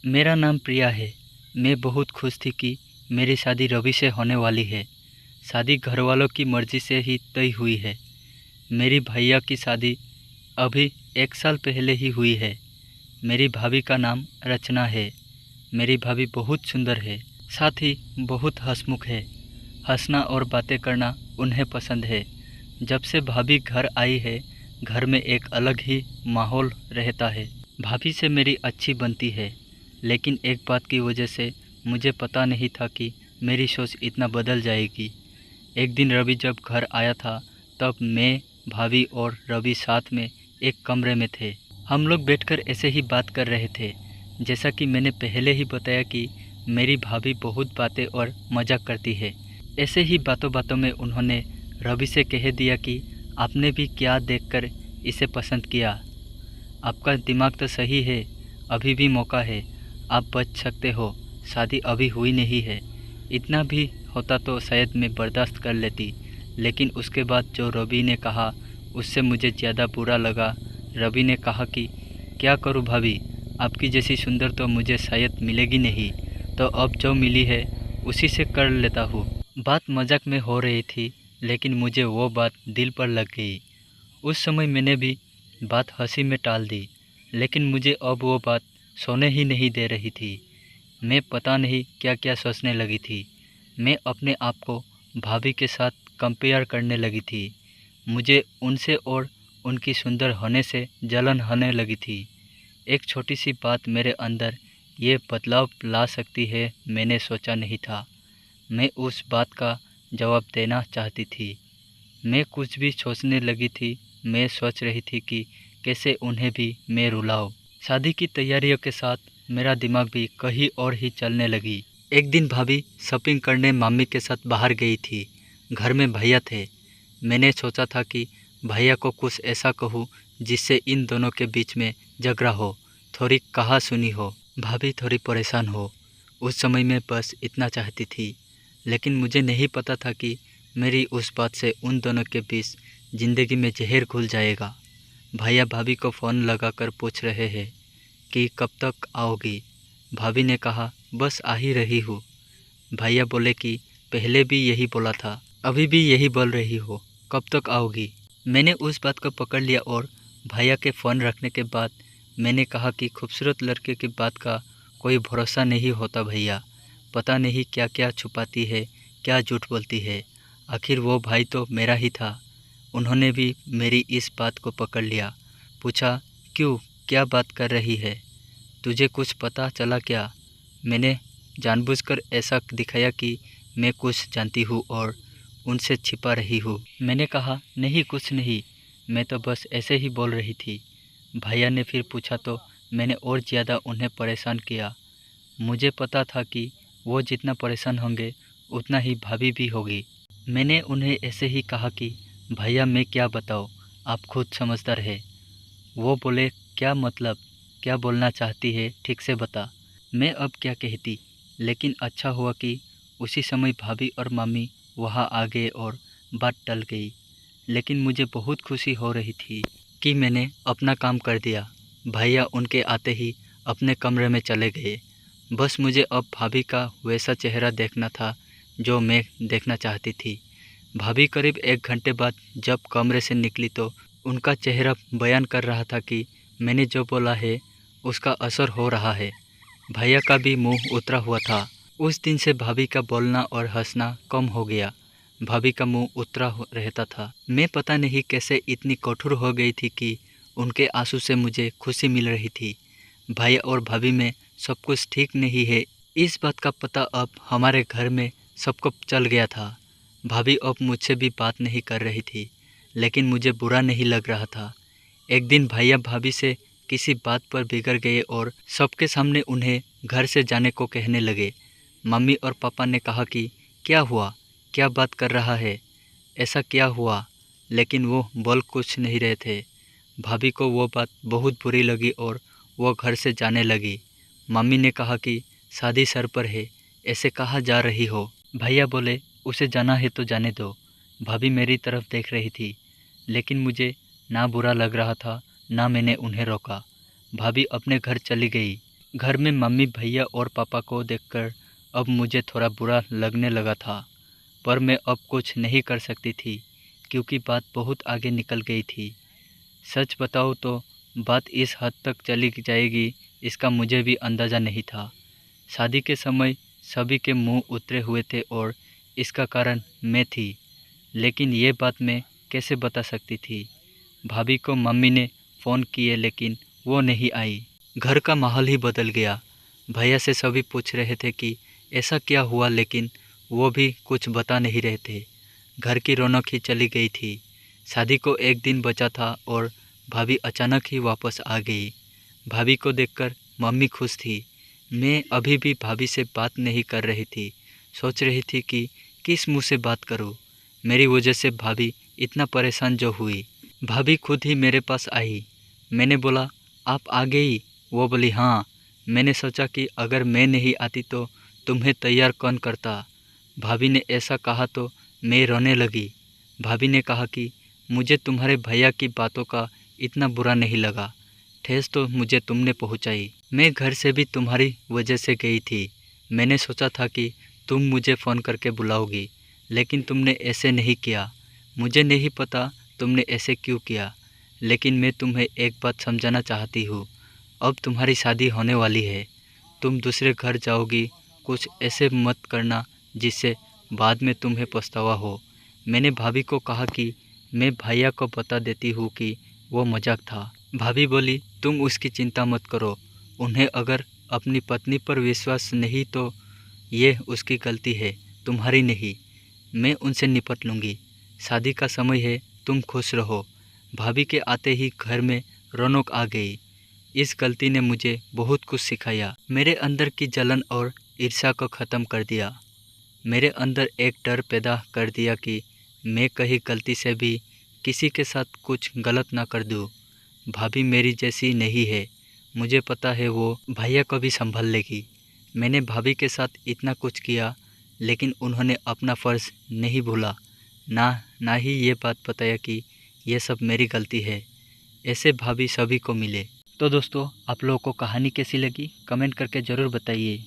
मेरा नाम प्रिया है। मैं बहुत खुश थी कि मेरी शादी रवि से होने वाली है। शादी घरवालों की मर्ज़ी से ही तय हुई है। मेरी भैया की शादी अभी 1 साल पहले ही हुई है। मेरी भाभी का नाम रचना है। मेरी भाभी बहुत सुंदर है, साथ ही बहुत हंसमुख है। हंसना और बातें करना उन्हें पसंद है। जब से भाभी घर आई है, घर में एक अलग ही माहौल रहता है। भाभी से मेरी अच्छी बनती है, लेकिन एक बात की वजह से मुझे पता नहीं था कि मेरी सोच इतना बदल जाएगी। एक दिन रवि जब घर आया था, तब मैं, भाभी और रवि साथ में एक कमरे में थे। हम लोग बैठकर ऐसे ही बात कर रहे थे। जैसा कि मैंने पहले ही बताया कि मेरी भाभी बहुत बातें और मजाक करती है। ऐसे ही बातों बातों में उन्होंने रवि से कह दिया कि आपने भी क्या देखकर इसे पसंद किया। आपका दिमाग तो सही है, अभी भी मौका है, आप बच सकते हो, शादी अभी हुई नहीं है। इतना भी होता तो शायद मैं बर्दाश्त कर लेती, लेकिन उसके बाद जो रवि ने कहा उससे मुझे ज़्यादा बुरा लगा। रवि ने कहा कि क्या करूं भाभी, आपकी जैसी सुंदर तो मुझे शायद मिलेगी नहीं, तो अब जो मिली है उसी से कर लेता हूँ। बात मजाक में हो रही थी, लेकिन मुझे वो बात दिल पर लग गई। उस समय मैंने भी बात हंसी में टाल दी, लेकिन मुझे अब वो बात सोने ही नहीं दे रही थी। मैं पता नहीं क्या क्या सोचने लगी थी। मैं अपने आप को भाभी के साथ कंपेयर करने लगी थी। मुझे उनसे और उनकी सुंदर होने से जलन होने लगी थी। एक छोटी सी बात मेरे अंदर ये बदलाव ला सकती है, मैंने सोचा नहीं था। मैं उस बात का जवाब देना चाहती थी। मैं कुछ भी सोचने लगी थी। मैं सोच रही थी कि कैसे उन्हें भी मैं रुलाऊं। शादी की तैयारियों के साथ मेरा दिमाग भी कहीं और ही चलने लगी। एक दिन भाभी शॉपिंग करने मामी के साथ बाहर गई थी। घर में भैया थे। मैंने सोचा था कि भैया को कुछ ऐसा कहूँ जिससे इन दोनों के बीच में झगड़ा हो, थोड़ी कहा सुनी हो, भाभी थोड़ी परेशान हो। उस समय मैं बस इतना चाहती थी, लेकिन मुझे नहीं पता था कि मेरी उस बात से उन दोनों के बीच ज़िंदगी में जहर घुल जाएगा। भैया भाभी को फ़ोन लगाकर पूछ रहे हैं कि कब तक आओगी। भाभी ने कहा बस आ ही रही हूँ। भैया बोले कि पहले भी यही बोला था, अभी भी यही बोल रही हो, कब तक आओगी। मैंने उस बात को पकड़ लिया और भैया के फ़ोन रखने के बाद मैंने कहा कि खूबसूरत लड़के की बात का कोई भरोसा नहीं होता भैया। पता नहीं क्या क्या छुपाती है, क्या झूठ बोलती है। आखिर वो भाई तो मेरा ही था। उन्होंने भी मेरी इस बात को पकड़ लिया। पूछा क्यों, क्या बात कर रही है, तुझे कुछ पता चला क्या। मैंने जानबूझकर ऐसा दिखाया कि मैं कुछ जानती हूँ और उनसे छिपा रही हूँ। मैंने कहा नहीं कुछ नहीं, मैं तो बस ऐसे ही बोल रही थी। भैया ने फिर पूछा तो मैंने और ज़्यादा उन्हें परेशान किया। मुझे पता था कि वो जितना परेशान होंगे उतना ही भाभी भी होगी। मैंने उन्हें ऐसे ही कहा कि भैया मैं क्या बताऊँ, आप खुद समझदार है। वो बोले क्या मतलब, क्या बोलना चाहती है ठीक से बता। मैं अब क्या कहती, लेकिन अच्छा हुआ कि उसी समय भाभी और मामी वहाँ आ गए और बात टल गई। लेकिन मुझे बहुत खुशी हो रही थी कि मैंने अपना काम कर दिया। भैया उनके आते ही अपने कमरे में चले गए। बस मुझे अब भाभी का वैसा चेहरा देखना था जो मैं देखना चाहती थी। भाभी करीब 1 घंटे बाद जब कमरे से निकली तो उनका चेहरा बयान कर रहा था कि मैंने जो बोला है उसका असर हो रहा है। भैया का भी मुंह उतरा हुआ था। उस दिन से भाभी का बोलना और हंसना कम हो गया। भाभी का मुंह उतरा रहता था। मैं पता नहीं कैसे इतनी कठोर हो गई थी कि उनके आंसू से मुझे खुशी मिल रही थी। भैया और भाभी में सब कुछ ठीक नहीं है, इस बात का पता अब हमारे घर में सबको चल गया था। भाभी अब मुझसे भी बात नहीं कर रही थी, लेकिन मुझे बुरा नहीं लग रहा था। एक दिन भैया भाभी से किसी बात पर बिगड़ गए और सबके सामने उन्हें घर से जाने को कहने लगे। मम्मी और पापा ने कहा कि क्या हुआ, क्या बात कर रहा है, ऐसा क्या हुआ, लेकिन वो बोल कुछ नहीं रहे थे। भाभी को वो बात बहुत बुरी लगी और वो घर से जाने लगी। मम्मी ने कहा कि शादी सर पर है, ऐसे कहाँ जा रही हो। भैया बोले उसे जाना है तो जाने दो। भाभी मेरी तरफ देख रही थी, लेकिन मुझे ना बुरा लग रहा था, ना मैंने उन्हें रोका। भाभी अपने घर चली गई। घर में मम्मी, भैया और पापा को देखकर अब मुझे थोड़ा बुरा लगने लगा था, पर मैं अब कुछ नहीं कर सकती थी क्योंकि बात बहुत आगे निकल गई थी। सच बताऊँ तो बात इस हद तक चली जाएगी इसका मुझे भी अंदाज़ा नहीं था। शादी के समय सभी के मुंह उतरे हुए थे और इसका कारण मैं थी, लेकिन ये बात मैं कैसे बता सकती थी। भाभी को मम्मी ने फ़ोन किए लेकिन वो नहीं आई। घर का माहौल ही बदल गया। भैया से सभी पूछ रहे थे कि ऐसा क्या हुआ, लेकिन वो भी कुछ बता नहीं रहे थे। घर की रौनक ही चली गई थी। शादी को एक दिन बचा था और भाभी अचानक ही वापस आ गई। भाभी को देखकर मम्मी खुश थी। मैं अभी भी भाभी से बात नहीं कर रही थी। सोच रही थी कि किस मुंह से बात करूं। मेरी वजह से भाभी इतना परेशान जो हुई। भाभी खुद ही मेरे पास आई। मैंने बोला, आप आ गई? वो बोली, हाँ। मैंने सोचा कि अगर मैं नहीं आती तो तुम्हें तैयार कौन करता। भाभी ने ऐसा कहा तो मैं रोने लगी। भाभी ने कहा कि मुझे तुम्हारे भैया की बातों का इतना बुरा नहीं लगा। ठेस तो मुझे तुमने पहुंचाई। मैं घर से भी तुम्हारी वजह से गई थी। मैंने सोचा था कि तुम मुझे फ़ोन करके बुलाओगी, लेकिन तुमने ऐसे नहीं किया। मुझे नहीं पता तुमने ऐसे क्यों किया, लेकिन मैं तुम्हें एक बात समझाना चाहती हूँ। अब तुम्हारी शादी होने वाली है। तुम दूसरे घर जाओगी। कुछ ऐसे मत करना जिससे बाद में तुम्हें पछतावा हो। मैंने भाभी को कहा कि मैं भैया को बता देती हूँ कि वो मजाक था। भाभी बोली, तुम उसकी चिंता मत करो। उन्हें अगर अपनी पत्नी पर विश्वास नहीं तो ये उसकी गलती है, तुम्हारी नहीं। मैं उनसे निपट लूँगी। शादी का समय है, तुम खुश रहो। भाभी के आते ही घर में रौनक आ गई। इस गलती ने मुझे बहुत कुछ सिखाया। मेरे अंदर की जलन और ईर्ष्या को ख़त्म कर दिया। मेरे अंदर एक डर पैदा कर दिया कि मैं कहीं गलती से भी किसी के साथ कुछ गलत ना कर दूँ। भाभी मेरी जैसी नहीं है। मुझे पता है वो भैया को भी संभाल लेगी। मैंने भाभी के साथ इतना कुछ किया, लेकिन उन्होंने अपना फ़र्ज़ नहीं भूला। ना ही ये बात बताया कि ये सब मेरी गलती है। ऐसे भाभी सभी को मिले। तो दोस्तों, आप लोगों को कहानी कैसी लगी कमेंट करके ज़रूर बताइए।